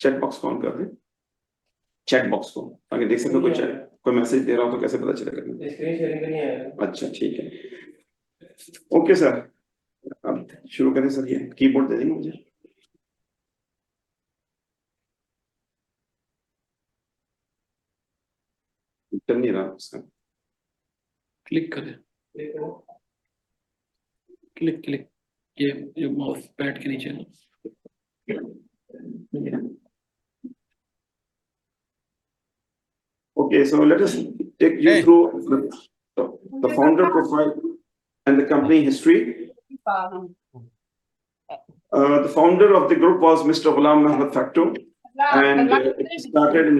Chat box को on कर दें, चैट बॉक्स को, आगे देख सकते हो कोई मैसेज दे रहा हो तो कैसे पता चलेगा? स्क्रीन शेयरिंग नहीं आएगा। अच्छा ठीक है, ओके सर, अब शुरू करें सर। ये कीबोर्ड दे देंगे मुझे। चल नहीं रहा उसका, क्लिक करें, क्लिक क्लिक, ये माउस पैड के नीचे। Okay, so let us take you through the founder profile and the company history. The founder of the group was Mr. Ghulam Mohammed Fakto, and it started in.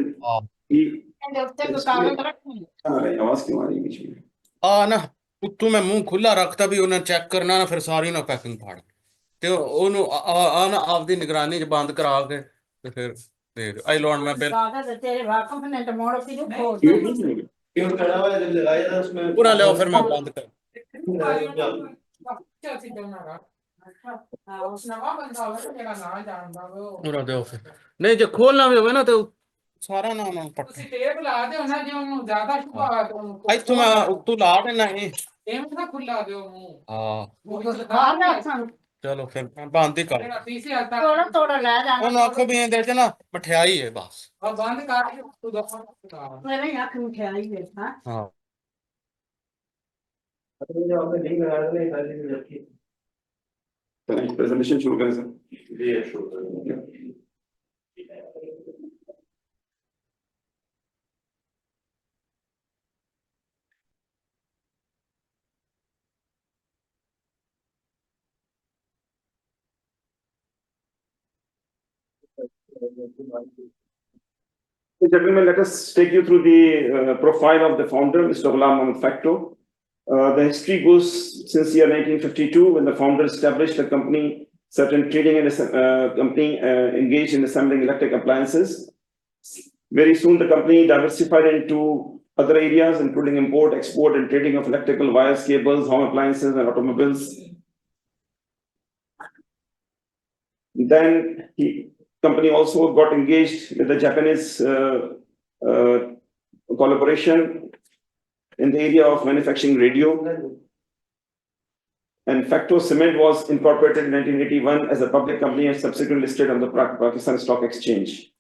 आवाज क्यों आ रही है बीच में? ना उत्तू में मुंह खुला रखता भी उन्हें चेक करना ना, फिर सारी ना पैकिंग फाड़ ते ओनू ना आपदी निगरानी च बंद करा के ते फिर आई लोन में बिल पूरा ले फिर मैं बंद कर पूरा दे फिर नहीं जो खोलना भी होवे ना तो सारा ना ना पट टेप ला दे ना जो ज्यादा छुपा तो आई तू मैं तू ला देना है टेप ना खुला दे हां वो तो खा चलो फिर मैं बंद ही कर थोड़ा थोड़ा ले जाना उन आंखों भी दे ना मठियाई है बस और बंद कर तू दफा मेरे आंख मिठाई है हां प्रेजेंटेशन शुरू करें sir. Gentlemen, let us take you through the profile of the founder, Mr. Ghulam Mohammed Fakto. The history goes since year 1952, when the founder established a company, certain trading and company engaged in assembling electric appliances. Very soon, the company diversified into other areas, including import, export, and trading of electrical wires, cables, home appliances, and automobiles. Then company also got engaged with the Japanese collaboration in the area of manufacturing radio. And Fakto Cement was incorporated in 1981 as a public company and subsequently listed on the Pakistan Stock Exchange.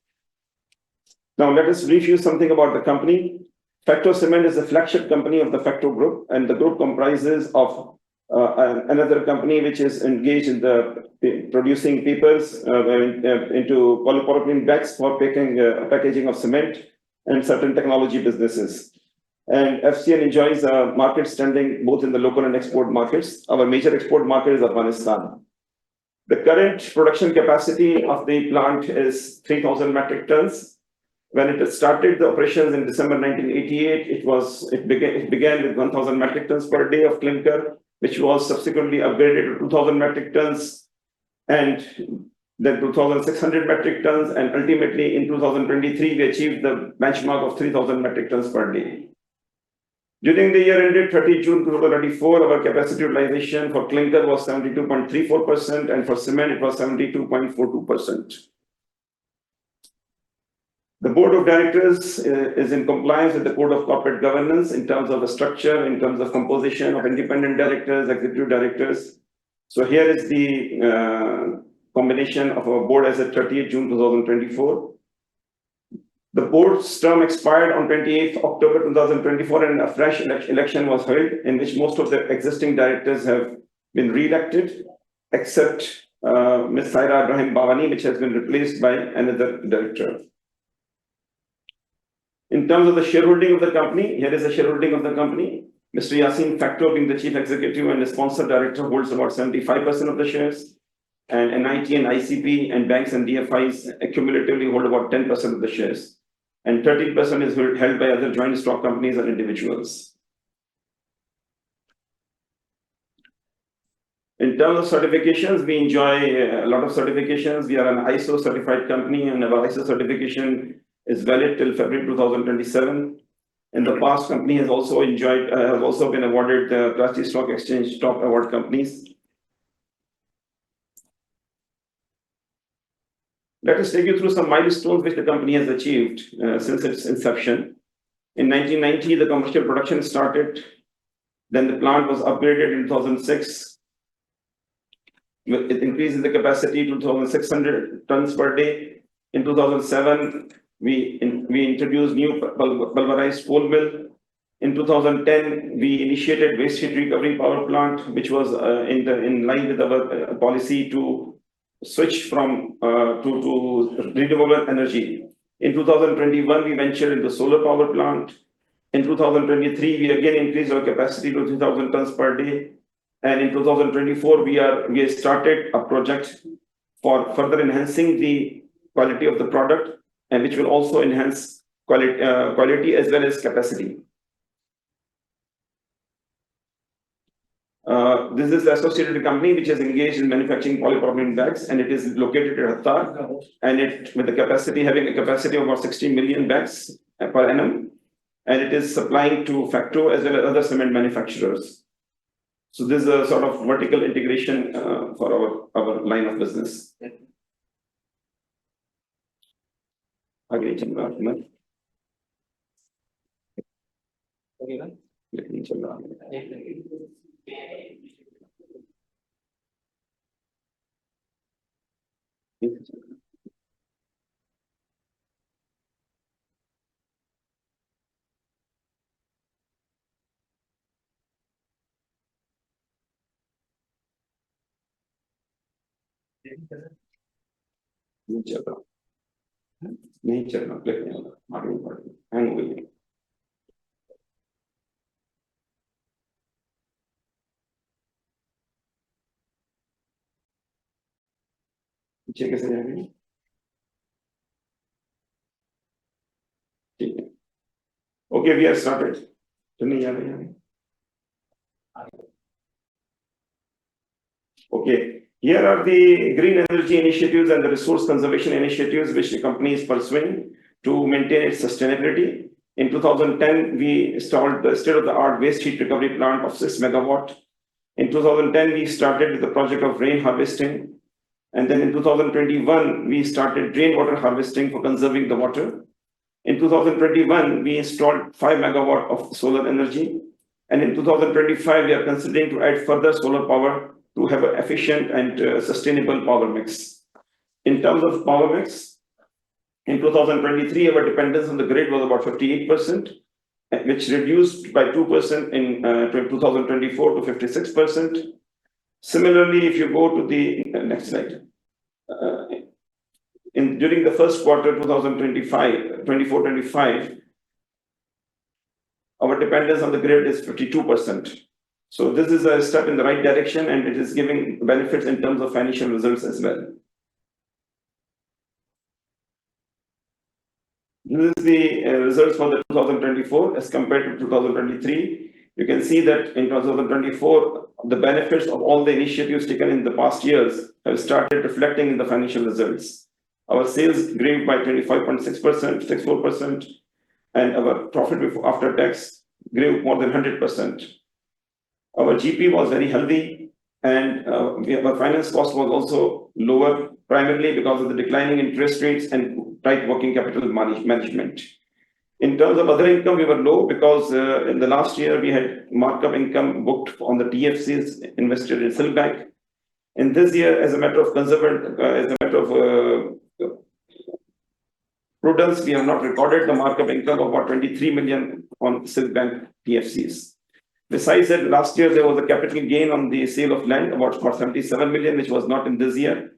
Now let us brief you something about the company. Fakto Cement is the flagship company of the Fakto Group, and the group comprises of another company which is engaged in the producing papers into polypropylene bags for packaging of cement and certain technology businesses. And FCN enjoys a market standing both in the local and export markets. Our major export market is Afghanistan. The current production capacity of the plant is 3,000 metric tons. When it started the operations in December 1988, it began with 1,000 metric tons per day of clinker, which was subsequently upgraded to 2,000 metric tons, and then 2,600 metric tons, and ultimately in 2023 we achieved the benchmark of 3,000 metric tons per day. During the year ended 30 June 2024, our capacity utilization for clinker was 72.34%, and for cement it was 72.42%. The board of directors is in compliance with the code of corporate governance in terms of the structure, in terms of composition of independent directors, executive directors. So here is the combination of our board as of 30th June 2024. The board's term expired on 28th October 2024, and a fresh election was held, in which most of the existing directors have been re-elected, except Ms. Saira Ibrahim Bawani, which has been replaced by another director. In terms of the shareholding of the company, here is the shareholding of the company. Mr. Yasin Fakto, being the chief executive and the sponsor director, holds about 75% of the shares, and NIT and ICP and banks and DFIs accumulatively hold about 10% of the shares, and 13% is held by other joint stock companies and individuals. In terms of certifications, we enjoy a lot of certifications. We are an ISO certified company, and our ISO certification is valid till February 2027. In the past, company has also been awarded the Karachi Stock Exchange Top Award Companies. Let us take you through some milestones which the company has achieved since its inception. In 1990, the commercial production started. Then the plant was upgraded in 2006. It increased the capacity to 2,600 tons per day. In 2007, we introduced new pulverized coal mill. In 2010, we initiated waste heat recovery power plant, which was in line with our policy to switch from to renewable energy. In 2021, we ventured into solar power plant. In 2023, we again increased our capacity to 3,000 tons per day. And in 2024, we started a project for further enhancing the quality of the product, and which will also enhance quality as well as capacity. This is the associated company which is engaged in manufacturing polypropylene bags, and it is located at Hattar, and with having a capacity of about 16 million bags per annum, and it is supplying to Facto as well as other cement manufacturers. So this is a sort of vertical integration for our line of business. नहीं चलना click नहीं होगा मालूम पड़ेगा hang हो गई पीछे कैसे जाएंगे ठीक है ओके वी आर स्टार्टेड तो नहीं आ रहे हैं okay Here are the green energy initiatives and the resource conservation initiatives which the company is pursuing to maintain its sustainability. In 2010, we installed the state-of-the-art waste heat recovery plant of 6 megawatt. In 2010, we started with the project of rain harvesting. And then in 2021, we started rainwater harvesting for conserving the water. In 2021, we installed 5 megawatt of solar energy. And in 2025, we are considering to add further solar power to have an efficient and sustainable power mix. In terms of power mix, in 2023, our dependence on the grid was about 58%, which reduced by 2% in 2024 to 56%. Similarly, if you go to the next slide, during the first quarter 24-25, our dependence on the grid is 52%. So this is a step in the right direction, and it is giving benefits in terms of financial results as well. This is the results for the 2024 as compared to 2023. You can see that in 2024, the benefits of all the initiatives taken in the past years have started reflecting in the financial results. Our sales grew by 25.6%, 64%, and our profit after tax grew more than 100%. Our GP was very healthy, and our finance cost was also lower, primarily because of the declining interest rates and tight working capital management. In terms of other income, we were low because in the last year we had markup income booked on the TFCs invested in Silkbank. In this year, as a matter of prudence, we have not recorded the markup income of about 23 million on Silkbank TFCs. Besides that, last year there was a capital gain on the sale of land about 77 million, which was not in this year.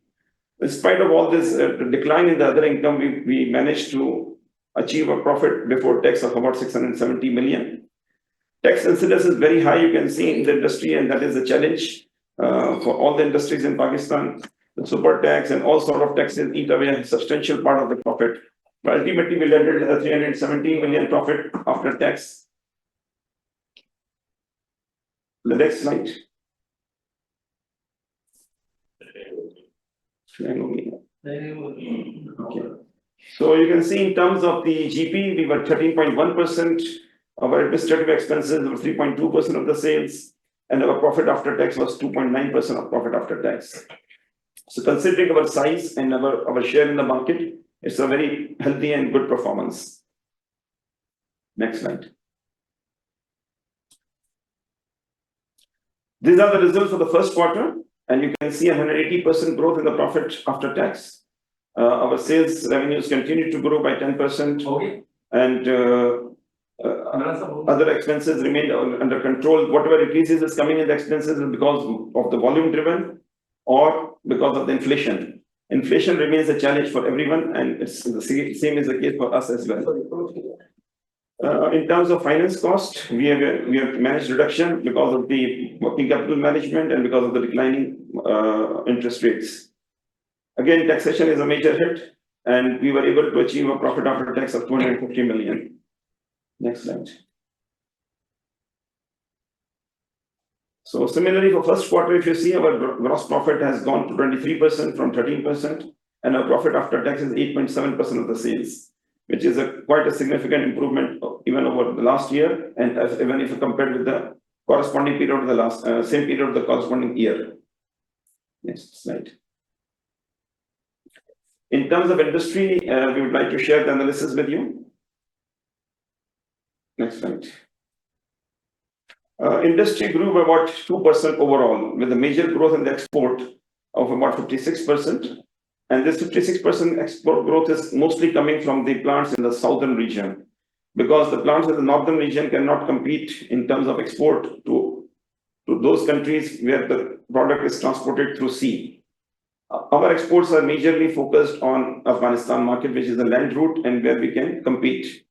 In spite of all this decline in the other income, we managed to achieve a profit before tax of about 670 million. Tax incidence is very high, you can see in the industry, and that is a challenge for all the industries in Pakistan. The super tax and all sort of taxes eat away a substantial part of the profit. But ultimately, we landed with a 317 million profit after tax. The next slide. Okay. So you can see in terms of the GP, we were 13.1%. Our administrative expenses were 3.2% of the sales, and our profit after tax was 2.9% of profit after tax. So considering our size and our share in the market, it's a very healthy and good performance. Next slide. These are the results for the first quarter, and you can see 180% growth in the profit after tax. Our sales revenues continue to grow by 10%, and other expenses remain under control. Whatever increases is coming in the expenses is because of the volume driven or because of the inflation. Inflation remains a challenge for everyone, and it's the same is the case for us as well. In terms of finance cost, we have managed reduction because of the working capital management and because of the declining interest rates. Again, taxation is a major hit, and we were able to achieve a profit after tax of 250 million. Next slide. So similarly, for first quarter, if you see, our gross profit has gone to 23% from 13%, and our profit after tax is 8.7% of the sales, which is quite a significant improvement even over the last year, and even if you compare with the corresponding period of the last same period of the corresponding year. Next slide. In terms of industry, we would like to share the analysis with you. Next slide. Industry grew by about 2% overall, with a major growth in the export of about 56%. And this 56% export growth is mostly coming from the plants in the southern region, because the plants in the northern region cannot compete in terms of export to those countries where the product is transported through sea. Our exports are majorly focused on Afghanistan market, which is the land route and where we can compete.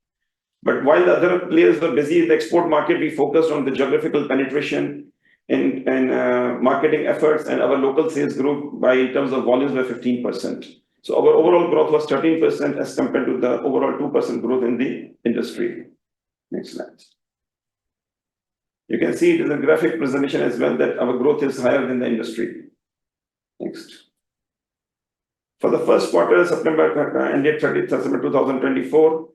But while the other players were busy in the export market, we focused on the geographical penetration and marketing efforts, and our local sales grew by, in terms of volumes, by 15%. So our overall growth was 13% as compared to the overall 2% growth in the industry. Next slide. You can see it in the graphic presentation as well that our growth is higher than the industry. Next. For the first quarter, September ended 30th September 2024,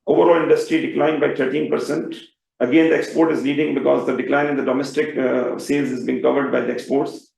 overall industry declined by 13%. Again, the export is leading because the decline in the domestic sales is being covered by the exports.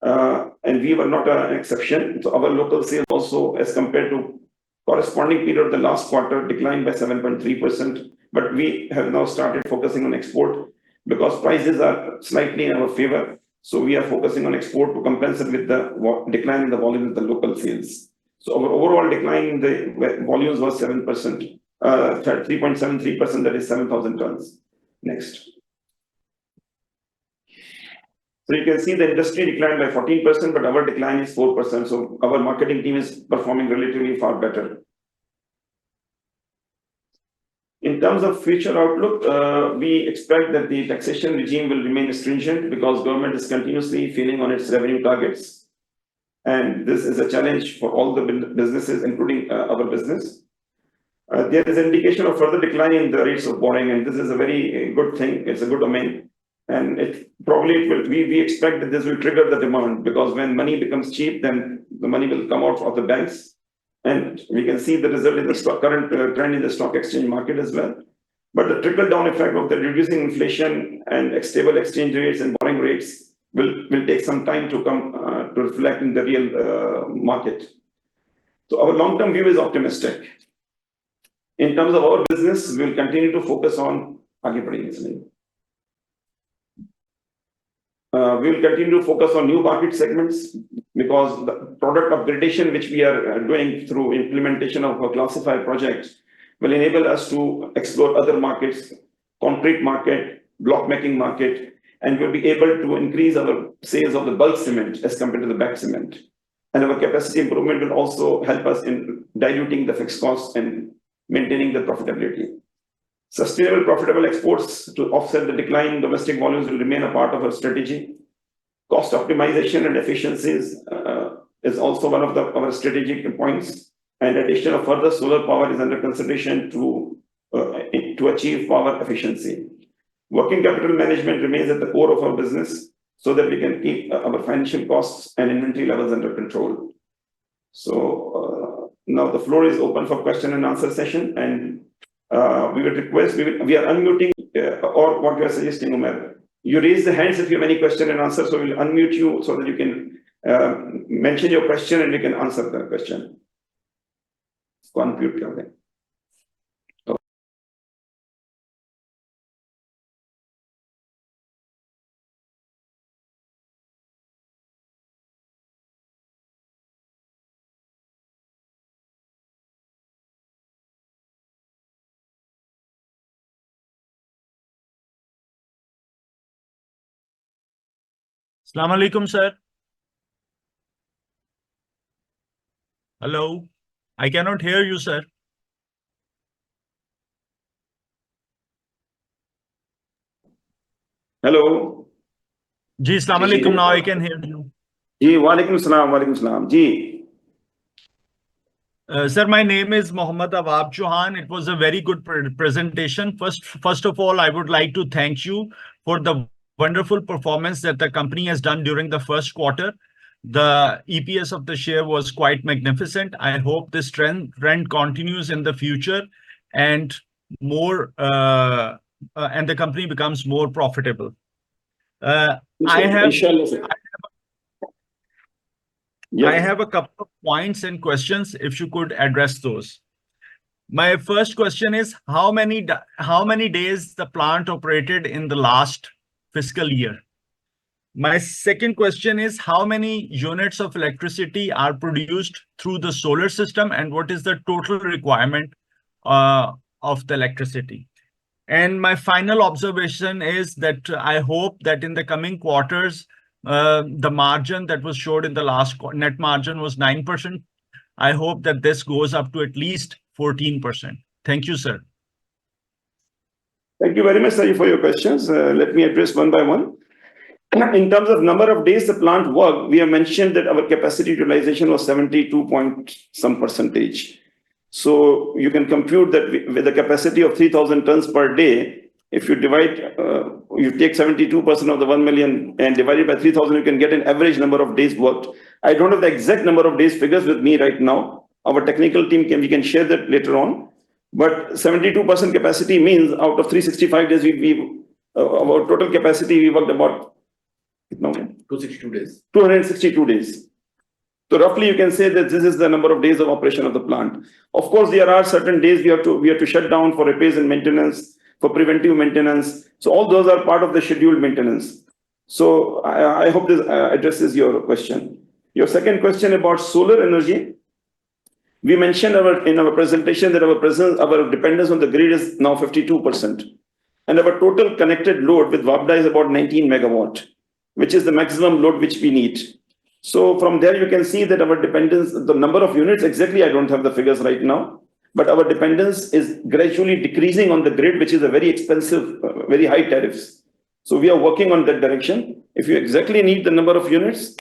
And we were not an exception. So our local sales also, as compared to corresponding period of the last quarter, declined by 7.3%. But we have now started focusing on export because prices are slightly in our favor. So we are focusing on export to compensate with the decline in the volume of the local sales. So our overall decline in the volumes was 7%, 3.73%, that is 7,000 tons. Next. So you can see the industry declined by 14%, but our decline is 4%. So our marketing team is performing relatively far better. In terms of future outlook, we expect that the taxation regime will remain stringent because government is continuously failing on its revenue targets. And this is a challenge for all the businesses, including our business. There is an indication of further decline in the rates of borrowing, and this is a very good thing. It's a good domain. And we expect that this will trigger the demand, because when money becomes cheap, then the money will come out of the banks. And we can see the result in the current trend in the stock exchange market as well. But the trickle-down effect of the reducing inflation and stable exchange rates and borrowing rates will take some time to come to reflect in the real market. So our long-term view is optimistic. In terms of our business, we will continue to focus on we will continue to focus on new market segments, because the product upgradation which we are doing through implementation of a classified project will enable us to explore other markets, concrete market, block making market, and we'll be able to increase our sales of the bulk cement as compared to the bag cement. And our capacity improvement will also help us in diluting the fixed costs and maintaining the profitability. Sustainable profitable exports to offset the decline in domestic volumes will remain a part of our strategy. Cost optimization and efficiencies is also one of our strategic points. And addition of further solar power is under consideration to achieve power efficiency. Working capital management remains at the core of our business so that we can keep our financial costs and inventory levels under control. So now the floor is open for question and answer session, and we would request, we are unmuting, or what we are suggesting, Umar, you raise the hands if you have any question and answer, so we'll unmute you so that you can mention your question and we can answer the question. इसको unmute कर दें. Assalamu alaikum, sir. Hello. I cannot hear you, sir. Hello. Ji, Assalamu ji, alaikum. Now I can hear you. जी, वालेकुम सलाम जी. Sir, my name is Mohammad Awab Chauhan. It was a very good presentation. First of all, I would like to thank you for the wonderful performance that the company has done during the first quarter. The EPS of the share was quite magnificent. I hope this trend continues in the future and more and the company becomes more profitable. I have Inshallah, sir. I have a couple of points and questions, if you could address those. My first question is, how many days the plant operated in the last fiscal year? My second question is, how many units of electricity are produced through the solar system, and what is the total requirement of the electricity? And my final observation is that I hope that in the coming quarters, the margin that was showed in the last net margin was 9%. I hope that this goes up to at least 14%. Thank you, sir. Thank you very much, sir, for your questions. Let me address one by one. In terms of number of days the plant worked, we have mentioned that our capacity utilization was 72 point some percentage. So you can compute that with a capacity of 3,000 tons per day, if you divide, you take 72% of the 1 million and divide it by 3,000, you can get an average number of days worked. I don't have the exact number of days figures with me right now. Our technical team we can share that later on. But 72% capacity means out of 365 days, our total capacity, we worked about 262 days. 262 days. So roughly you can say that this is the number of days of operation of the plant. Of course, there are certain days we have to shut down for repairs and maintenance, for preventive maintenance. So all those are part of the scheduled maintenance. So I hope this addresses your question. Your second question about solar energy. We mentioned in our presentation that our dependence on the grid is now 52%. And our total connected load with WAPDA is about 19 megawatt, which is the maximum load which we need. So from there, you can see that our dependence, the number of units, exactly, I don't have the figures right now, but our dependence is gradually decreasing on the grid, which is a very expensive, very high tariffs. So we are working on that direction. If you exactly need the number of units,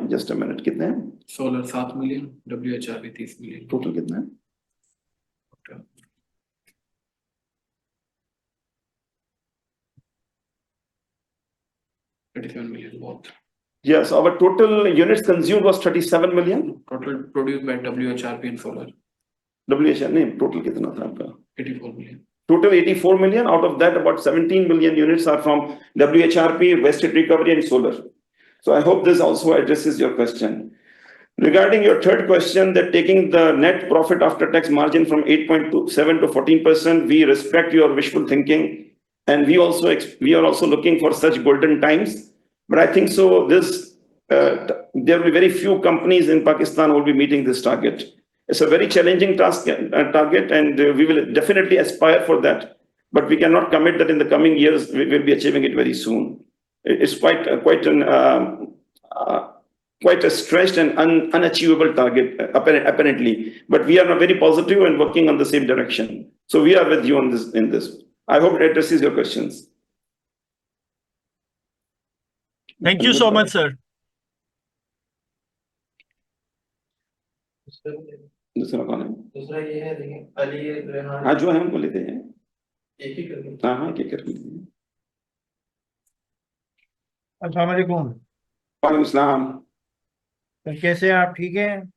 just a minute, कितने हैं? Solar 7 million, WHRB 30 million. Total कितना है? 37 million both. Yes, our total units consumed was 37 million. Total produced by WHRB and solar, WHR, नहीं, total कितना था आपका? 84 million. Total 84 million. Out of that, about 17 million units are from WHRP, Waste Heat Recovery, and solar. So I hope this also addresses your question. Regarding your third question, that taking the net profit after tax margin from 8.27 to 14%, we respect your wishful thinking, and we are also looking for such golden times. But I think so. There will be very few companies in Pakistan who will be meeting this target. It's a very challenging target, and we will definitely aspire for that. But we cannot commit that in the coming years we will be achieving it very soon. It's quite a stretched and unachievable target, apparently. But we are very positive and working on the same direction. So we are with you on this. In this, I hope it addresses your questions. Thank you so much, sir. दूसरा कौन है? दूसरा ये है, देखिए अली रेहान, हाँ, जो है हमको लेते हैं। एक ही करके। हाँ हाँ, क्या कर लेते हैं? अस्सलाम वालेकुम। वालेकुम सलाम। सर कैसे हैं आप? ठीक हैं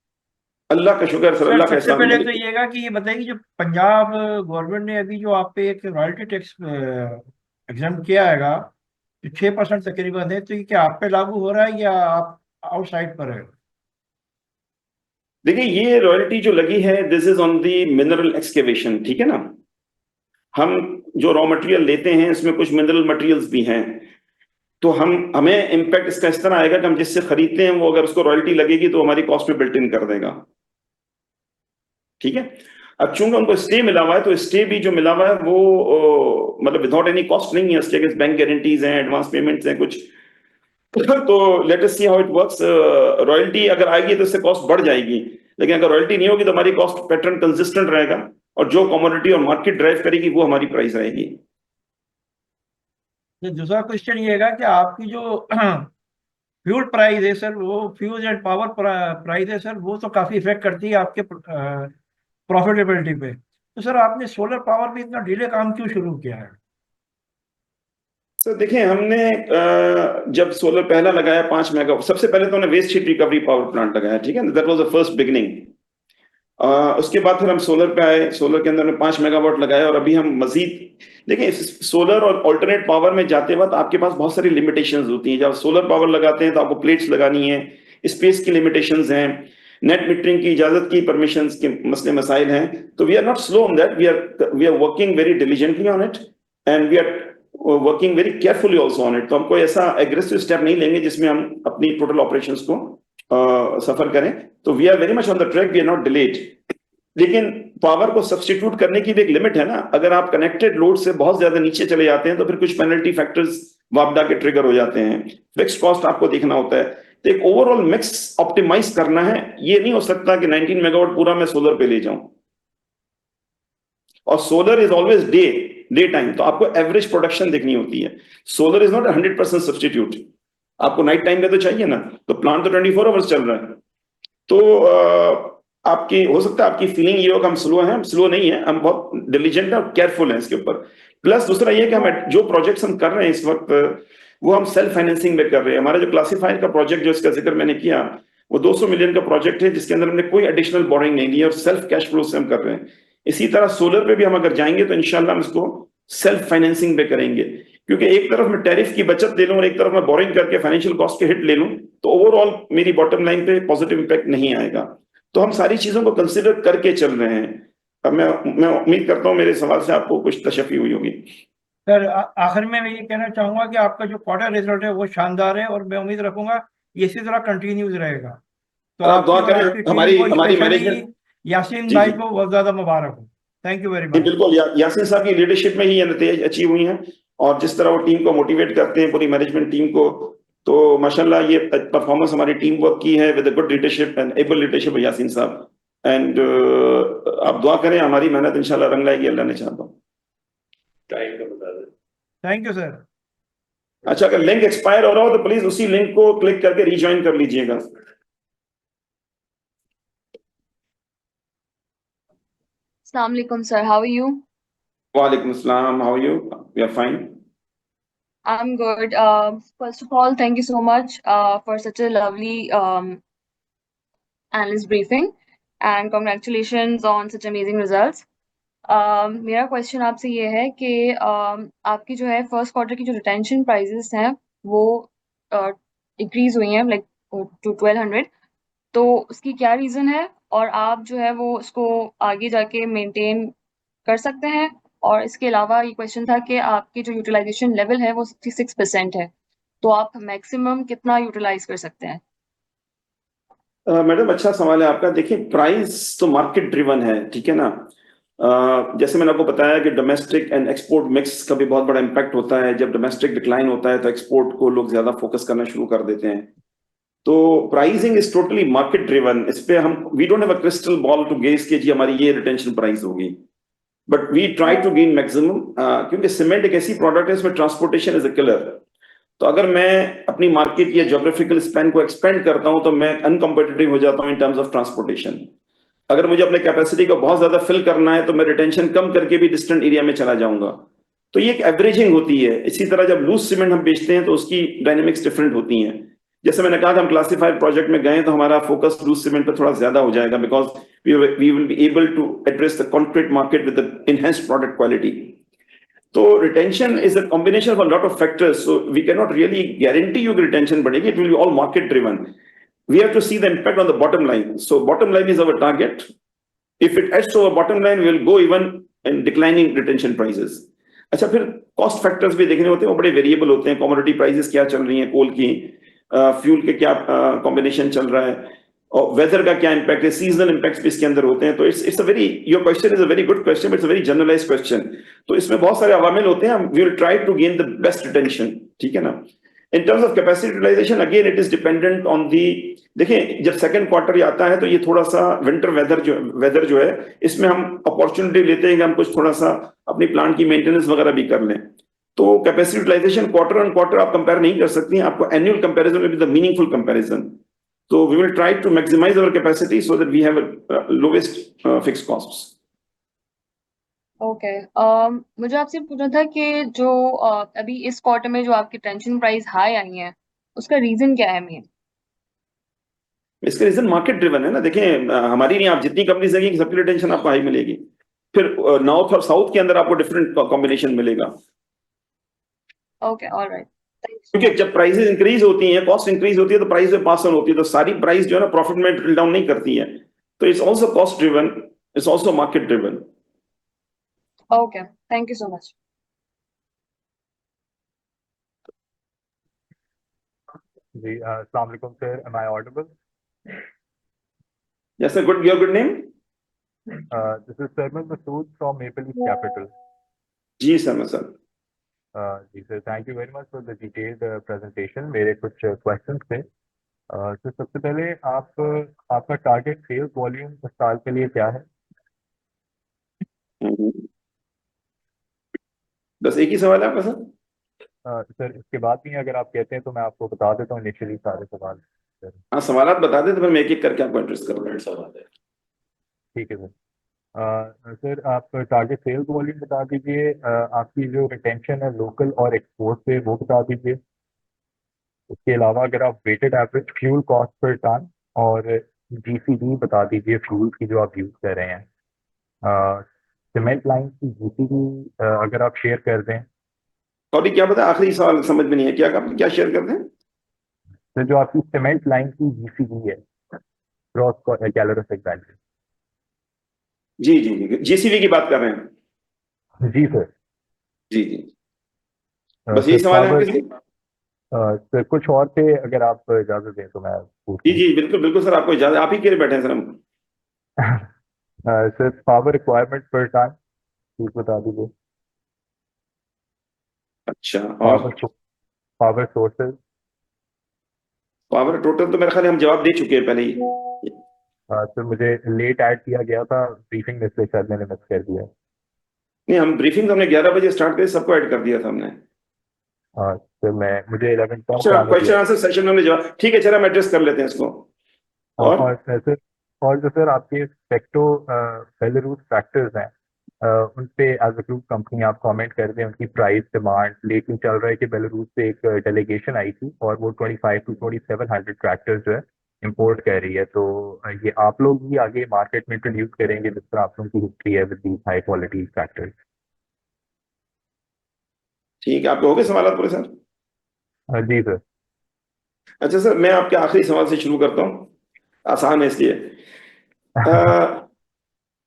अल्लाह का शुक्र सर, अल्लाह का सबसे एहसान पहले है। तो येगा कि ये बताइए कि जो पंजाब गवर्नमेंट ने अभी जो आप पे एक रॉयल्टी टैक्स एग्जाम किया हैगा, जो 6% तकरीबन है, तो ये क्या आप पे लागू हो रहा है या आप आउटसाइड पर है? देखिए ये रॉयल्टी जो लगी है, this is on the mineral excavation, ठीक है ना। हम जो रॉ मटेरियल लेते हैं इसमें कुछ मिनरल मटेरियल्स भी हैं, तो हमें इम्पैक्ट इसका इस तरह आएगा कि हम जिससे खरीदते हैं वो अगर उसको रॉयल्टी लगेगी तो हमारी कॉस्ट में बिल्ट इन कर देगा, ठीक है। अब चूंकि उनको स्टे मिला हुआ है, तो स्टे भी जो मिला हुआ है वो मतलब विदाउट एनी कॉस्ट नहीं है, उसके अगेंस्ट बैंक गारंटीज हैं, एडवांस पेमेंट्स हैं कुछ। तो let us see how it works. Royalty अगर आएगी तो इससे कॉस्ट बढ़ जाएगी, लेकिन अगर रॉयल्टी नहीं होगी तो हमारी कॉस्ट पैटर्न कंसिस्टेंट रहेगा, और जो कमोडिटी और मार्केट ड्राइव करेगी वो हमारी प्राइस रहेगी। तो दूसरा क्वेश्चन ये है कि आपकी जो फ्यूल प्राइस है सर, वो फ्यूल एंड पावर प्राइस है सर, वो तो काफी इफेक्ट करती है आपके प्रॉफिटेबिलिटी पे। तो सर आपने सोलर पावर में इतना डिले काम क्यों शुरू किया है? सर देखिए, हमने जब सोलर पहला लगाया 5 मेगा, सबसे पहले तो हमने waste heat recovery power plant लगाया, ठीक है, that was the first beginning. उसके बाद फिर हम सोलर पे आए, सोलर के अंदर हमने 5 मेगावाट लगाया, और अभी हम मजीद देखिए सोलर और अल्टरनेट पावर में जाते वक्त आपके पास बहुत सारी लिमिटेशंस होती हैं। जब आप सोलर पावर लगाते हैं तो आपको प्लेट्स लगानी है, स्पेस की लिमिटेशंस हैं, नेट मीटरिंग की इजाजत की परमिशंस के मसले मसाइल हैं। तो we are not slow on that, we are working very diligently on it, and we are working very carefully also on it. तो हम कोई ऐसा एग्रेसिव स्टेप नहीं लेंगे जिसमें हम अपनी टोटल ऑपरेशंस को सफर करें। तो we are very much on the track, we are not delayed. लेकिन पावर को सब्स्टिट्यूट करने की भी एक लिमिट है ना। अगर आप कनेक्टेड लोड से बहुत ज्यादा नीचे चले जाते हैं तो फिर कुछ पेनल्टी फैक्टर्स वापडा के ट्रिगर हो जाते हैं, फिक्स्ड कॉस्ट आपको देखना होता है। तो एक ओवरऑल मिक्स ऑप्टिमाइज करना है। ये नहीं हो सकता कि 19 मेगावाट पूरा मैं सोलर पे ले जाऊं, और solar is always day time, तो आपको एवरेज प्रोडक्शन देखनी होती है। सोलर इज नॉट 100% सब्स्टिट्यूट, आपको नाइट टाइम में तो चाहिए ना, तो प्लांट तो 24 आवर्स चल रहा है। तो आपकी हो सकता है आपकी फीलिंग ये हो कि हम स्लो हैं, हम स्लो नहीं है, हम बहुत डिलीजेंट और केयरफुल हैं इसके ऊपर। प्लस दूसरा ये कि हम जो प्रोजेक्ट्स हम कर रहे हैं इस वक्त, वो हम सेल्फ फाइनेंसिंग में कर रहे हैं। हमारा जो क्लासिफाइड का प्रोजेक्ट जो इसका जिक्र मैंने किया, वो 200 मिलियन का प्रोजेक्ट है, जिसके अंदर हमने कोई एडिशनल बोरिंग नहीं ली है और सेल्फ कैश फ्लो से हम कर रहे हैं। इसी तरह सोलर पे भी हम अगर जाएंगे तो इंशाल्लाह हम इसको सेल्फ फाइनेंसिंग पे करेंगे, क्योंकि एक तरफ मैं टैरिफ की बचत ले लूं और एक तरफ मैं बोरिंग करके फाइनेंशियल कॉस्ट के हिट ले लूं, तो ओवरऑल मेरी बॉटम लाइन पे पॉजिटिव इंपैक्ट नहीं आएगा। तो हम सारी चीजों को कंसिडर करके चल रहे हैं। अब मैं उम्मीद करता हूं मेरे सवाल से आपको कुछ तशफ़ी हुई होगी। सर आखिर में मैं ये कहना चाहूंगा कि आपका जो क्वार्टर रिजल्ट है वो शानदार है, और मैं उम्मीद रखूंगा ये इसी तरह कंटिन्यूज रहेगा। तो आप दुआ आपकी और करें, आपकी टीम हमारी को, मैनेजमेंट। स्पेशली यासीन जी भाई जी को बहुत ज्यादा मुबारक हो। थैंक यू वेरी जी, मच। बिल्कुल यासीन साहब की लीडरशिप में ही ये नतीजे अचीव हुई हैं, और जिस तरह वो टीम को मोटिवेट करते हैं, पूरी मैनेजमेंट टीम को, तो माशाल्लाह ये परफॉर्मेंस हमारी टीम वर्क की है with good leadership and able leadership Yasin साहब। एंड आप दुआ करें, हमारी मेहनत इंशाल्लाह रंग लाएगी, अल्लाह ने चाहता हूँ। टाइम का बता दें। Thank you sir. अच्छा, अगर लिंक एक्सपायर हो रहा हो तो प्लीज उसी लिंक को क्लिक करके रीज्वाइन कर लीजिएगा। Assalamu alaikum, sir. How are you? वालेकुम अस्सलाम, how are you? We are fine. I'm good. First of all, thank you so much for such a lovely analyst briefing, and congratulations on such amazing results. मेरा question आपसे ये है कि आपकी जो है फर्स्ट क्वार्टर की जो रिटेंशन प्राइजेस हैं वो इंक्रीज हुई हैं लाइक टू 1200, तो उसकी क्या रीज़न है, और आप जो है वो उसको आगे जाके मेंटेन कर सकते हैं? और इसके अलावा ये क्वेश्चन था कि आपकी जो यूटिलाइजेशन लेवल है वो 66% है, तो आप मैक्सिमम कितना यूटिलाइज कर सकते हैं? मैडम अच्छा सवाल है आपका। देखिए प्राइस तो मार्केट ड्रिवन है, ठीक है ना। जैसे मैंने आपको बताया कि डोमेस्टिक एंड एक्सपोर्ट मिक्स का भी बहुत बड़ा इम्पैक्ट होता है। जब डोमेस्टिक डिक्लाइन होता है तो एक्सपोर्ट को लोग ज्यादा फोकस करना शुरू कर देते हैं। तो pricing is totally market driven. इस पे हम we don't have a crystal ball to guess कि जी हमारी ये रिटेंशन प्राइस होगी, but we try to gain maximum, क्योंकि सीमेंट एक ऐसी प्रोडक्ट है इसमें ट्रांसपोर्टेशन इज अ किलर। तो अगर मैं अपनी मार्केट या ज्योग्राफिकल स्पैन को एक्सपेंड करता हूं तो मैं अनकम्पिटिटिव हो जाता हूं इन टर्म्स ऑफ ट्रांसपोर्टेशन। अगर मुझे अपने कैपेसिटी को बहुत ज्यादा फिल करना है तो मैं रिटेंशन कम करके भी डिस्टेंट एरिया में चला जाऊंगा। तो ये एक एवरेजिंग होती है। इसी तरह जब लूज सीमेंट हम बेचते हैं तो उसकी डायनेमिक्स डिफरेंट होती हैं। जैसे मैंने कहा कि हम क्लासिफाइड प्रोजेक्ट में गए तो हमारा फोकस लूज सीमेंट पर थोड़ा ज्यादा हो जाएगा, because we will be able to address the concrete market with the enhanced product quality. तो retention is a combination of a lot of factors, so we can not really guarantee you कि retention बढ़ेगी। It will be all market driven. we have to see the impact on the bottom line. So bottom line is our target. If it adds to our bottom line, we will go even in declining retention prices. अच्छा, फिर cost factors भी देखने होते हैं, वो बड़े variable होते हैं. कमोडिटी प्राइसेस क्या चल रही हैं, कोल की, फ्यूल के क्या कॉम्बिनेशन चल रहा है, और वेदर का क्या इम्पैक्ट है, सीजनल इम्पैक्ट्स भी इसके अंदर होते हैं. तो it's a very, your question is a very good question, it's a very generalised question. तो इसमें बहुत सारे अवामिल होते हैं. We will try to gain the best retention. ठीक है ना. In terms of capacity utilization, again it is dependent on the, देखिए जब सेकंड क्वार्टर आता है तो ये थोड़ा सा विंटर वेदर जो है, इसमें हम अपॉर्चुनिटी लेते हैं कि हम कुछ थोड़ा सा अपनी प्लांट की मेंटेनेंस वगैरह भी कर लें. तो capacity utilisation quarter on quarter आप कंपेयर नहीं कर सकती हैं. आपको एनुअल कंपैरिजन में भी द मीनिंगफुल कंपैरिजन. तो we will try to maximise our capacity so that we have lowest fixed costs. Okay. मुझे आपसे पूछना था कि जो अभी इस क्वार्टर में जो आपकी टेंशन प्राइस हाई आई है, उसका रीजन क्या है मेन? इसका रीजन मार्केट ड्रिवन है ना. देखें, हमारी नहीं, आप जितनी कंपनीज देखेंगे सबके लिए टेंशन आपको हाई मिलेगी. फिर नॉर्थ और साउथ के अंदर आपको डिफरेंट कॉम्बिनेशन मिलेगा. ओके, ऑलराइट, क्योंकि जब प्राइसेस इंक्रीज होती हैं, कॉस्ट इंक्रीज होती है, तो प्राइस में पास ऑन होती है. तो सारी प्राइस जो है ना प्रॉफिट में ड्रिल डाउन नहीं करती है. तो it's also cost driven, it's also market driven. Okay, thank you so much. जी, अस्सलाम वालेकुम sir, am I audible? Yes sir, good. Your good name? This is Sarmal Masood from Maple Leaf Capital. जी sir. जी sir, thank you very much for the detailed presentation. मेरे कुछ questions थे. Sir सबसे पहले आपका टारगेट सेल्स वॉल्यूम इस साल के लिए क्या है? बस एक ही सवाल है आपका सर? सर इसके बाद भी अगर आप कहते हैं तो मैं आपको बता देता हूँ इनिशियली सारे सवाल. हाँ, सवालात बता दें तो फिर मैं एक एक करके आपको एड्रेस करूँगा. सवाल है. ठीक है सर. सर आप टारगेट सेल्स वॉल्यूम बता दीजिए. आपकी जो रिटेंशन है लोकल और एक्सपोर्ट पे वो बता दीजिए. उसके अलावा अगर आप weighted average fuel cost per ton और जीसीडी बता दीजिए फ्यूल की जो आप यूज़ कर रहे हैं. सीमेंट लाइन की जीसीडी अगर आप शेयर कर दें. सॉरी, क्या बता, आखिरी सवाल समझ में नहीं है. क्या शेयर कर दें? तो जो आपकी सीमेंट लाइन की जीसीडी है, ग्रॉस कैलोरीफिक वैल्यू. जी, जीसीवी की बात कर रहे हैं? जी सर. जी. बस यही सवाल है आपके? सर कुछ और थे, अगर आप इजाजत दें तो मैं पूछूं. जी, बिल्कुल सर, आपको इजाजत. आप ही के लिए बैठे हैं सर हम. सर पावर रिक्वायरमेंट पर टन प्लीज बता दीजिए. अच्छा, और पावर सोर्सेज. पावर टोटल तो मेरे ख्याल हम जवाब दे चुके हैं पहले ही. सर मुझे लेट ऐड किया गया था ब्रीफिंग में, से शायद मैंने मिस कर दिया. नहीं, हम ब्रीफिंग हमने 11 बजे स्टार्ट करी, सबको ऐड कर दिया था हमने. सर मुझे 11 क्वेश्चन आंसर सेशन में जवाब. ठीक है, चलो हम एड्रेस कर लेते हैं इसको. और जो सर आपके पेक्टो बेलारूस फैक्टर्स हैं, उन पे एज अ ग्रुप कंपनी आप कमेंट कर दें उनकी प्राइस डिमांड. लेकिन चल रहा है कि बेलारूस से एक डेलीगेशन आई थी और वो 25 to 2700 ट्रैक्टर्स जो है इंपोर्ट कर रही है. तो ये आप लोग भी आगे मार्केट में इंट्रोड्यूस करेंगे जिस तरह आप लोगों की हिस्ट्री है with these high quality tractors. ठीक है, आपको हो गए सवाल पूरे सर? जी सर. अच्छा सर, मैं आपके आखिरी सवाल से शुरू करता हूँ, आसान है इसलिए.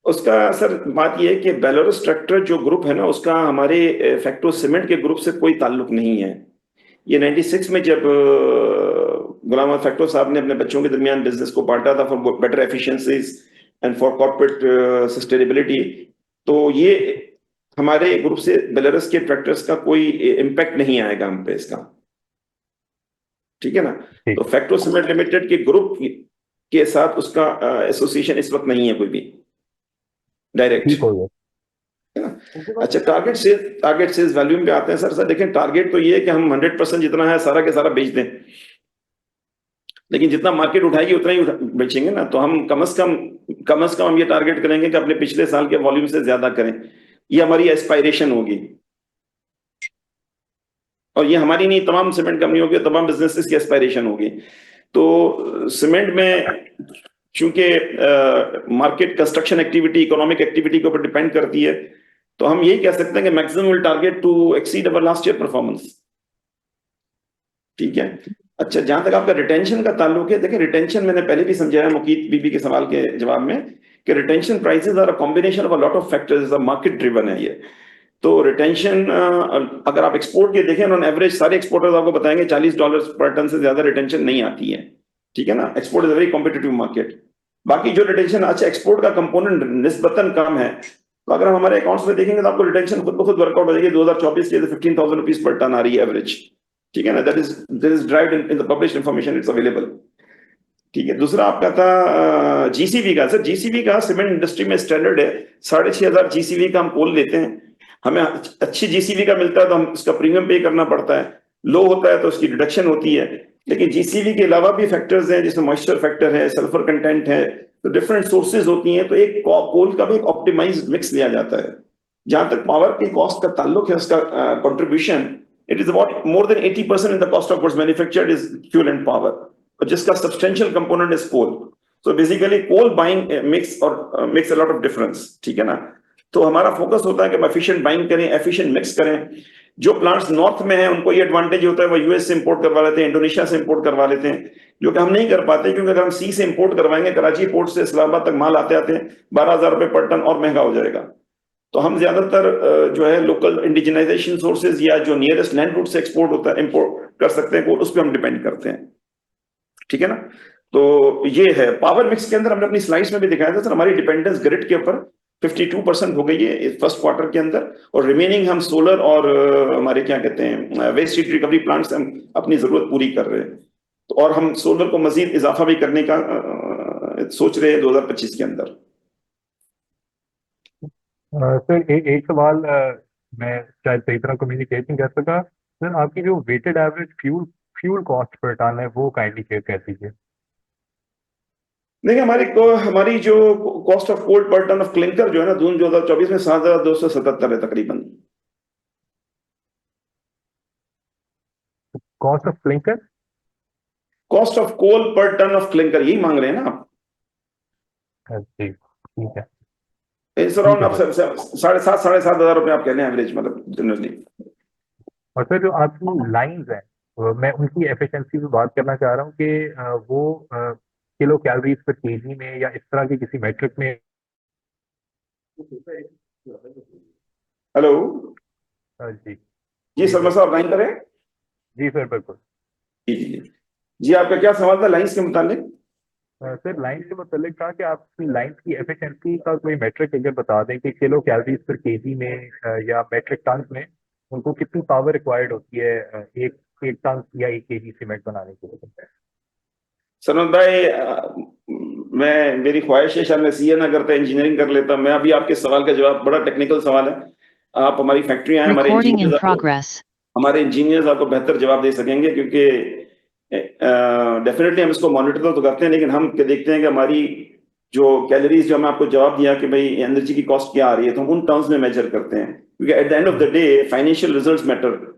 उसका सर बात यह है कि बेलारूस ट्रैक्टर जो ग्रुप है ना, उसका हमारे फैक्टो सीमेंट के ग्रुप से कोई ताल्लुक नहीं है. ये 96 में जब गुलाम अहमद फैक्टो साहब ने अपने बच्चों के दरमियान बिजनेस को बांटा था for better efficiencies and for corporate sustainability, तो ये हमारे ग्रुप से बेलारूस के ट्रैक्टर्स का कोई इम्पैक्ट नहीं आएगा हम पे इसका. ठीक है ना. तो फैक्टो सीमेंट लिमिटेड के ग्रुप के साथ उसका एसोसिएशन इस वक्त नहीं है कोई भी डायरेक्ट. अच्छा, टारगेट सेल्स वॉल्यूम पे आते हैं सर. देखें, टारगेट तो ये है कि हम 100% जितना है सारा के सारा बेच दें, लेकिन जितना मार्केट उठाएगी उतना ही बेचेंगे ना. तो हम कम से कम हम ये टारगेट करेंगे कि अपने पिछले साल के वॉल्यूम से ज्यादा करें. ये हमारी एस्पायरेशन होगी, और ये हमारी नहीं, तमाम सीमेंट कंपनियों के, तमाम बिजनेसेस की एस्पायरेशन होगी. तो सीमेंट में चूंकि market construction activity, economic activity के ऊपर डिपेंड करती है, तो हम यही कह सकते हैं कि maximum will target to exceed our last year performance. ठीक है. अच्छा, जहां तक आपका रिटेंशन का ताल्लुक है, देखिए रिटेंशन मैंने पहले भी समझाया मुकीत बीबी के सवाल के जवाब में कि retention prices are a combination of a lot of factors, market driven है ये। तो रिटेंशन अगर आप एक्सपोर्ट के देखें ऑन एवरेज सारे एक्सपोर्टर्स आपको बताएंगे $40 पर टन से ज्यादा रिटेंशन नहीं आती है, ठीक है ना। Export is a very competitive market. बाकी जो रिटेंशन, अच्छा एक्सपोर्ट का कंपोनेंट निस्बतन कम है, तो अगर हम हमारे अकाउंट्स में देखेंगे तो आपको रिटेंशन खुद ब खुद वर्कआउट हो जाएगी। 2024 के 15,000 रुपीज पर टन आ रही है एवरेज, ठीक है ना। That is derived in the published information, it's available, ठीक है। दूसरा आपका था जीसीबी का। सर जीसीबी का सीमेंट इंडस्ट्री में स्टैंडर्ड है 6,500 जीसीबी का हम कोल लेते हैं। हमें अच्छी जीसीबी का मिलता है तो हम इसका प्रीमियम पे करना पड़ता है, लो होता है तो उसकी डिडक्शन होती है। लेकिन जीसीबी के अलावा भी फैक्टर्स हैं, जिसमें मॉइस्चर फैक्टर है, सल्फर कंटेंट है, तो डिफरेंट सोर्सेज होती हैं, तो एक कोल का भी एक ऑप्टिमाइज्ड मिक्स लिया जाता है। जहां तक पावर की कॉस्ट का ताल्लुक है, उसका contribution, it is about more than 80% in the cost of goods manufactured is fuel and power, और जिसका substantial component is coal. So basically coal buying makes a lot of difference, ठीक है ना। तो हमारा फोकस होता है कि हम एफिशिएंट बाइंग करें, एफिशिएंट मिक्स करें। जो प्लांट्स नॉर्थ में हैं उनको ये एडवांटेज होता है, वो यूएस से इंपोर्ट करवा लेते हैं, इंडोनेशिया से इंपोर्ट करवा लेते हैं, जो कि हम नहीं कर पाते, क्योंकि अगर हम सी से इंपोर्ट करवाएंगे, कराची पोर्ट से इस्लामाबाद तक माल आते आते 12,000 रुपए पर टन और महंगा हो जाएगा। तो हम ज्यादातर जो है लोकल इंडिजिनाइजेशन सोर्सेज या जो नियरेस्ट लैंड रूट से एक्सपोर्ट होता है, इंपोर्ट कर सकते हैं, उस पर हम डिपेंड करते हैं, ठीक है ना। तो ये है पावर मिक्स के अंदर, हमने अपनी स्लाइड्स में भी दिखाया था सर, हमारी डिपेंडेंस ग्रिड के ऊपर 52% हो गई है फर्स्ट क्वार्टर के अंदर, और रिमेनिंग हम सोलर और हमारे क्या कहते हैं वेस्ट हीट रिकवरी प्लांट्स हम अपनी जरूरत पूरी कर रहे हैं। तो और हम सोलर को मजीद इजाफा भी करने का सोच रहे हैं 2025 के अंदर। सर एक सवाल मैं शायद सही तरह कम्युनिकेट नहीं कर सका। सर आपकी जो weighted average fuel cost per ton है वो काइंडली शेयर कर दीजिए। देखिए हमारी जो cost of coal per ton of clinker जो है ना, जून 2024 में 7,277 है तकरीबन। Cost of clinker? Cost of coal per ton of clinker, यही मांग रहे हैं ना आप? जी ठीक है। इस अराउंड ठीक आप है 7,500 रुपए आप कह रहे हैं एवरेज, मतलब जनरली। और सर जो आपकी लाइंस हैं मैं उनकी एफिशिएंसी पे बात करना चाह रहा हूँ कि वो किलो कैलोरीज पर केजी में या इस तरह के किसी मेट्रिक में। हेलो जी जी, जी शर्मा सर। साहब लाइन करें। जी सर बिल्कुल। जी जी जी जी, आपका क्या सवाल था लाइंस के मुतालिक? सर लाइन के मुतालिक था कि आपकी लाइन की एफिशिएंसी का कोई मेट्रिक अगर बता दें कि किलो कैलोरीज पर केजी में या मेट्रिक टन में उनको कितनी पावर रिक्वायर्ड होती है एक एक टन या एक केजी सीमेंट बनाने के लिए। सनत भाई, मेरी ख्वाहिश है शायद मैं सीए ना करता, इंजीनियरिंग कर लेता। मैं अभी आपके सवाल का जवाब, बड़ा टेक्निकल सवाल है, आप हमारी फैक्ट्री आए, Recording in progress. हमारे इंजीनियर्स आपको बेहतर जवाब दे सकेंगे, क्योंकि डेफिनेटली हम इसको मॉनिटर तो करते हैं, लेकिन हम देखते हैं कि हमारी जो कैलोरीज, जो हमने आपको जवाब दिया कि भाई एनर्जी की कॉस्ट क्या आ रही है, तो हम उन टर्म्स में मेजर करते हैं, क्योंकि at the end of the day financial results matter.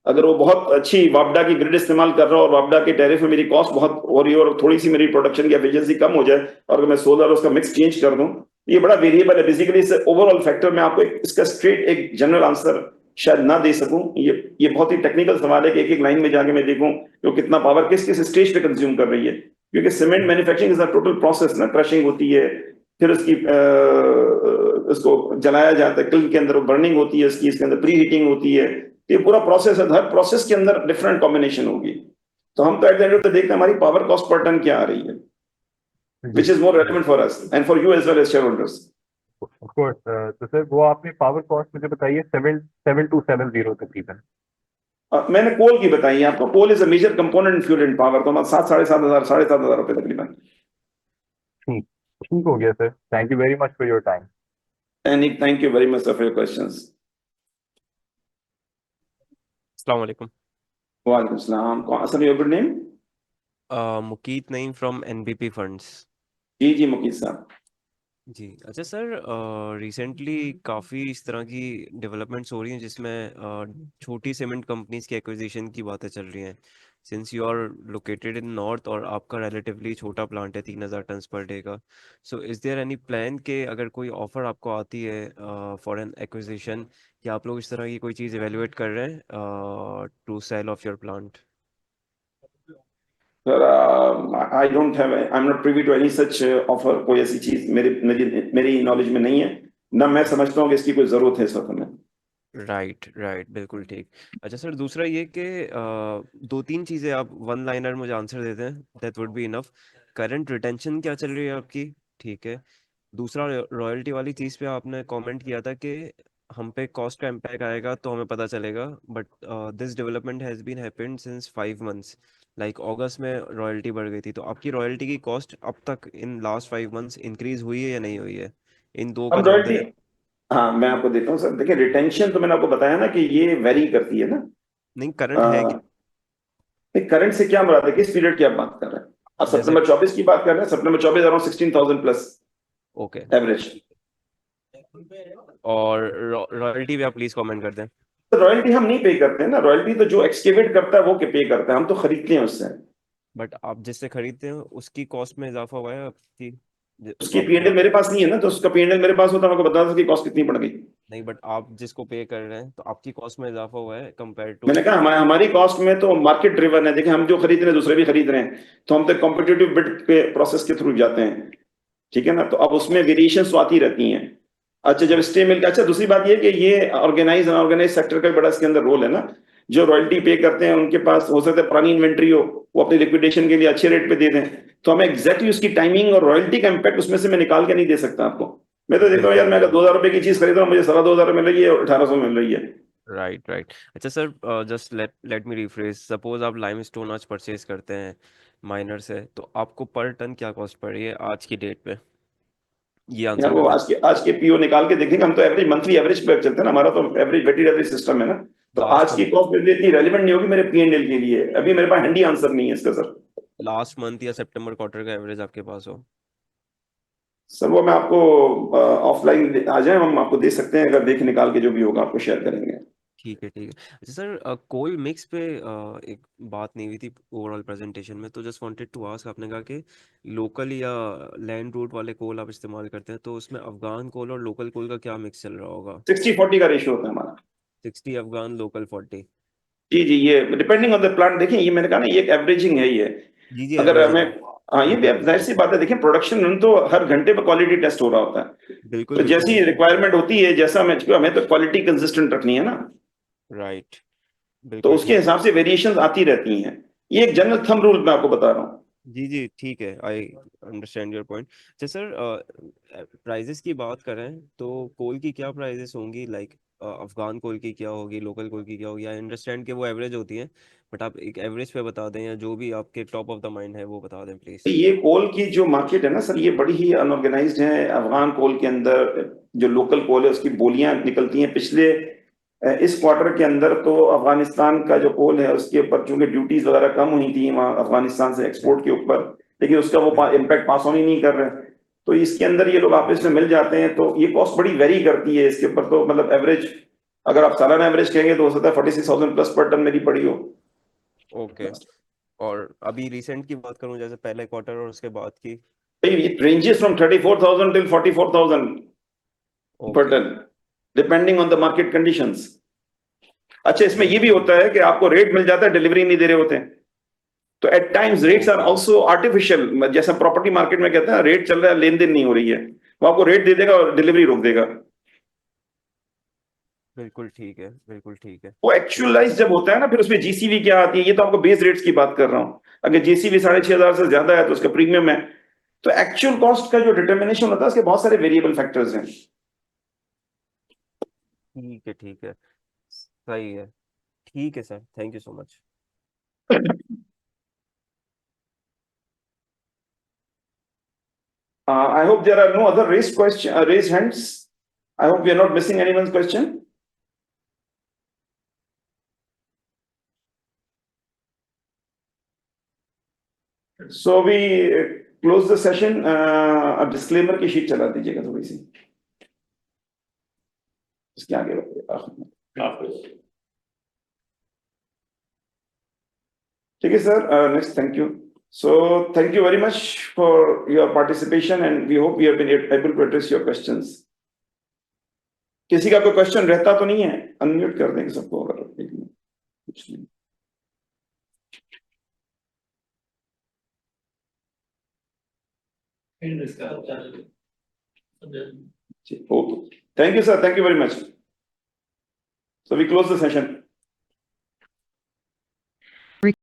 अगर वो बहुत अच्छी वापडा की ग्रिड इस्तेमाल कर रहा हो और वापडा के टैरिफ में मेरी कॉस्ट बहुत हो रही है और थोड़ी सी मेरी प्रोडक्शन की एफिशिएंसी कम हो जाए, और अगर मैं सोलर उसका मिक्स चेंज कर दूं, ये बड़ा वेरिएबल है बेसिकली। इस ओवरऑल फैक्टर में आपको इसका स्ट्रेट एक जनरल आंसर शायद ना दे सकूं। ये बहुत ही टेक्निकल सवाल है कि एक एक लाइन में जाके मैं देखूं कि वो कितना पावर किस किस स्टेज पे कंज्यूम कर रही है, क्योंकि cement manufacturing is a total process ना। क्रशिंग होती है, फिर उसको जलाया जाता है किल्न के अंदर, बर्निंग होती है इसकी, इसके अंदर प्री हीटिंग होती है, ये पूरा प्रोसेस है। हर प्रोसेस के अंदर डिफरेंट कॉम्बिनेशन होगी। तो हम तो at the end of the देखते हैं हमारी पावर कॉस्ट पर टन क्या आ रही है, which is more relevant for us and for you as well as shareholders. Of course. तो सर वो आपने पावर कॉस्ट मुझे बताइए 7270 तकरीबन। मैंने कोल की बताई है आपको। Coal is a major component in fuel and power, तो हमारा 7,500 रुपए तकरीबन। ठीक ठीक हो गया sir. Thank you very much for your time. And thank you very much for your questions. अस्सलाम वालेकुम। वालेकुम सलाम। असल your good name? Muqeet Naeem from NBP funds. जी जी मुकीत साहब। जी अच्छा सर, रिसेंटली काफ़ी इस तरह की डेवलपमेंट्स हो रही हैं जिसमें छोटी सीमेंट कंपनीज की एक्विजिशन की बातें चल रही हैं। Since you are located in north और आपका रिलेटिवली छोटा प्लांट है 3,000 टन्स पर डे का, so is there any plan कि अगर कोई ऑफ़र आपको आती है फॉर एन एक्विजिशन, या आप लोग इस तरह की कोई चीज़ एवेलुएट कर रहे हैं to sell off your plant? Sir, I don't have, I'm not privy to any such offer. कोई ऐसी चीज मेरी नॉलेज में नहीं है, ना मैं समझता हूँ कि इसकी कोई जरूरत है इस वक्त में। राइट राइट, बिल्कुल ठीक। अच्छा सर, दूसरा ये कि दो तीन चीज़ें आप वन लाइनर मुझे आंसर दे दें, that would be enough. Current retention क्या चल रही है आपकी? ठीक है। दूसरा, रॉयल्टी वाली चीज़ पे आपने कमेंट किया था कि हम पे कॉस्ट का इम्पैक्ट आएगा तो हमें पता चलेगा, but this development has been happened since 5 months. Like अगस्त में रॉयल्टी बढ़ गई थी, तो आपकी रॉयल्टी की कॉस्ट अब तक इन लास्ट 5 मंथ्स इंक्रीज हुई है या नहीं हुई है? इन दो का हम जवाब रॉयल्टी, दें। हाँ मैं आपको देता हूँ सर। देखिए रिटेंशन तो मैंने आपको बताया ना कि ये वेरी करती है ना। नहीं, करंट है कि करंट से क्या मुराद है, किस पीरियड की आप बात कर रहे हैं? आप जैसे, सितंबर 24 की बात कर रहे हैं? सितंबर 24 अराउंड 16,000 प्लस ओके। एवरेज। और रॉयल्टी भी आप प्लीज कमेंट कर दें। तो रॉयल्टी हम नहीं पे करते हैं ना, रॉयल्टी तो जो एक्सकेवेट करता है वो के पे करता है, हम तो खरीदते हैं उससे। बट आप जिससे खरीदते हैं उसकी कॉस्ट में इजाफा हुआ है आपकी? उसकी आप पीएनएल मेरे पास नहीं है ना, तो उसका पीएनएल मेरे पास होता मैं आपको बता दूं कि कॉस्ट कितनी पड़ गई। नहीं, बट आप जिसको पे कर रहे हैं तो आपकी कॉस्ट में इजाफा हुआ है कंपेयर टू। मैंने कहा हमारी कॉस्ट में तो मार्केट ड्रिवन है। देखिए हम जो खरीद रहे हैं दूसरे भी खरीद रहे हैं, तो हम तो कॉम्पिटिटिव बिड पे प्रोसेस के थ्रू जाते हैं, ठीक है ना। तो अब उसमें वेरिएशन तो आती रहती हैं। अच्छा जब स्टे मिल गया, अच्छा दूसरी बात ये कि ये ऑर्गेनाइज अनऑर्गेनाइज सेक्टर का भी बड़ा इसके अंदर रोल है ना। जो रॉयल्टी पे करते हैं उनके पास हो सकता है पुरानी इन्वेंट्री हो, वो अपनी लिक्विडेशन के लिए अच्छे रेट पे दे दें, तो हमें एग्जैक्टली उसकी टाइमिंग और रॉयल्टी का इम्पैक्ट उसमें से मैं निकाल के नहीं दे सकता आपको। मैं तो देखता हूँ यार, मैं अगर 2,000 रुपए की चीज खरीद रहा हूँ, मुझे 2,500 मिल रही है और 1,800 मिल रही है। Right right. अच्छा sir, just let me refresh. Suppose आप लाइमस्टोन आज परचेज करते हैं माइनर से, तो आपको पर टन क्या कॉस्ट पड़ रही है आज की डेट पे? ये यार आंसर वो कर दें। आज के पीओ निकाल के देखेंगे, हम तो एवरेज मंथली एवरेज पे चलते हैं ना, हमारा तो एवरेज वेटेड एवरेज सिस्टम है ना। तो लास्ट आज की मंथ, कॉस्ट मेरे लिए इतनी रेलिवेंट नहीं होगी मेरे पीएनएल के लिए, अभी मेरे पास हैंडी आंसर नहीं है इसका सर। लास्ट मंथ या सितंबर क्वार्टर का एवरेज आपके पास हो? सर वो मैं आपको ऑफलाइन आ जाए, हम आपको दे सकते हैं, अगर देख निकाल के जो भी होगा आपको शेयर करेंगे। ठीक है ठीक है। अच्छा सर, कोल मिक्स पे एक बात नहीं हुई थी ओवरऑल प्रेजेंटेशन में, तो जस्ट वांटेड टू आस्क। आपने कहा कि लोकल या लैंड रूट वाले कोल आप इस्तेमाल करते हैं, तो उसमें अफगान कोल और लोकल कोल का क्या मिक्स चल रहा होगा? 60-40 का रेशियो होता है हमारा। 60 अफगान, लोकल 40। जी जी, ये डिपेंडिंग ऑन द प्लांट। देखिए ये मैंने कहा ना, ये एक एवरेजिंग है ये। जी जी, अगर एवरेजिंग हमें, है। हाँ ये भी अब जाहिर सी बात है, देखिए प्रोडक्शन रन तो हर घंटे पे क्वालिटी टेस्ट हो रहा होता है। बिल्कुल तो बिल्कुल। जैसी रिक्वायरमेंट होती है, जैसा हमें, क्योंकि हमें तो क्वालिटी कंसिस्टेंट रखनी है ना, राइट, तो बिल्कुल उसके ठीक। हिसाब से वेरिएशंस आती रहती हैं। ये एक जनरल थंब रूल मैं आपको बता रहा हूँ। जी जी ठीक है, आई अंडरस्टैंड योर पॉइंट। अच्छा सर, प्राइजेस की बात करें तो कोल की क्या प्राइजेस होंगी? लाइक अफगान कोल की क्या होगी, लोकल कोल की क्या होगी? आई अंडरस्टैंड कि वो एवरेज होती है, बट आप एक एवरेज पे बता दें, या जो भी आपके टॉप ऑफ द माइंड है वो बता दें प्लीज। ये कोल की जो मार्केट है ना सर, ये बड़ी ही अनऑर्गेनाइज्ड है। अफगान कोल के अंदर जो लोकल कोल है उसकी बोलियां निकलती हैं। पिछले इस क्वार्टर के अंदर तो अफगानिस्तान का जो कोल है उसके ऊपर चूंकि ड्यूटीज वगैरह कम हुई थी वहाँ अफगानिस्तान से एक्सपोर्ट के ऊपर, लेकिन उसका वो इम्पैक्ट पास ऑन ही नहीं कर रहे। तो इसके अंदर ये लोग आपस में मिल जाते हैं, तो ये कॉस्ट बड़ी वेरी करती है इसके ऊपर। तो मतलब एवरेज, अगर आप सालाना एवरेज कहेंगे तो हो सकता है 46,000 प्लस पर टन मेरी पड़ी हो। ओके। और अभी रिसेंट की बात करूं, जैसे पहले क्वार्टर और उसके बाद की? It ranges from 34,000 till 44,000 per okay. ton, depending on the market conditions. अच्छा इसमें ये भी होता है कि आपको रेट मिल जाता है, डिलीवरी नहीं दे रहे होते हैं। तो at times rates are okay, also artificial. जैसा प्रॉपर्टी मार्केट में कहते हैं रेट चल रहा है, लेन देन नहीं हो रही है, वो आपको रेट दे देगा और डिलीवरी रोक देगा। बिल्कुल ठीक है, बिल्कुल ठीक है। वो एक्चुअलाइज जब होता है ना, फिर उसमें जीसीवी क्या आती है, ये तो आपको बेस रेट्स की बात कर रहा हूँ। अगर जीसीवी 6,500 से ज्यादा है तो उसका प्रीमियम है। तो एक्चुअल कॉस्ट का जो डिटर्मिनेशन होता है उसके बहुत सारे वेरिएबल फैक्टर्स हैं। ठीक है ठीक है, सही है। ठीक है sir, thank you so much. I hope there are no other raised hands. I hope we are not missing anyone's question. So we close the session. A disclaimer की शीट चला दीजिएगा थोड़ी सी, इसके आगे ठीक है sir. Next, thank you. So thank you very much for your participation and we hope we have been able to address your questions. किसी का कोई क्वेश्चन रहता तो नहीं है? अनम्यूट कर देंगे सबको अगर कुछ नहीं। Okay. Thank you, sir. Thank you very much. So we close the session.